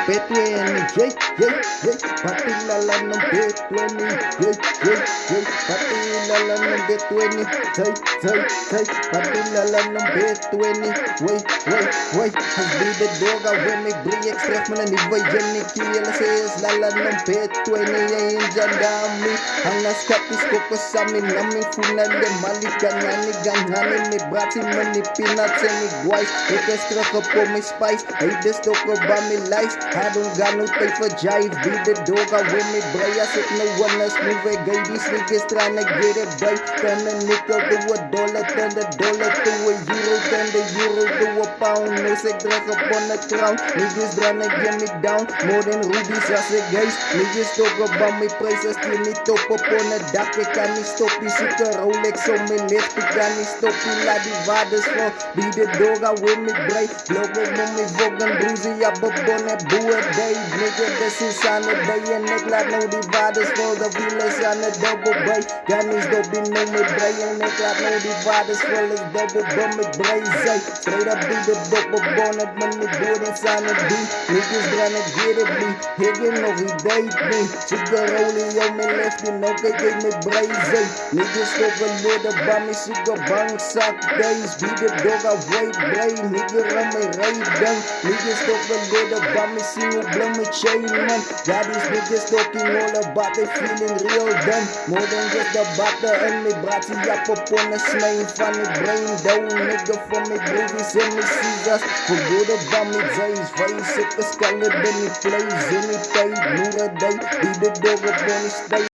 P20, pakilala ng P20, pakilala ng P20, pakilala ng P20, hasbide droga, when ik brie extract me en ik weet je niet kielen, ze is lala ng P20, en jandami, ang naskapis ko kasami namin funale, maliganani, ganani, may brati, manipinat, sa may guys, ik extra ka po may spice, ay desto ko ba may lies, hadong gano'n tayo for jive, be the dog, I win me bias, if no one else move it, gay, these niggas tryna get it right, turn a nickel to a dollar, turn the dollar to a euro, turn the euro to a pound, no se drag up on the crown, niggas tryna get me down, more than rubies, I say guys, niggas talk about my prices, still need top up on the dock, ik kan niet stoppen, zoek een Rolex op mijn lift, ik kan niet stoppen, laat die vaders voor, be the dog, I win me break, loop op met mijn voggen, broezie, ja, bebonnen, boer, day, nigga, this is aan de day, en ik laat nou die vaders voor, de wielers aan de double bay, kan niet stoppen, no me break, en ik laat nou die vaders voor, ik double bum, ik break, zay, straight up, be the double bonnet, man, ik doe het aan het doen, niggas tryna get it, me, higgin nog, he date me, zoek de rollie, yo, mijn left, en ook, ik geef me break, zay, niggas stoppen, little bij me, zoek de bang, zak, days, be the dog, I wait, blay, nigga, run me right down, niggas stoppen, little bij me, see hoe blow me chain, man, got these niggas talking all about they feeling real dumb, more than just the butter, en me brati, up up on the snake, van me brain, down, nigga, from me broodies, en me Caesars, for good about me days, face, ik skallen, ben ik plays, in die tijd, moeder day, be the dog up on the stage,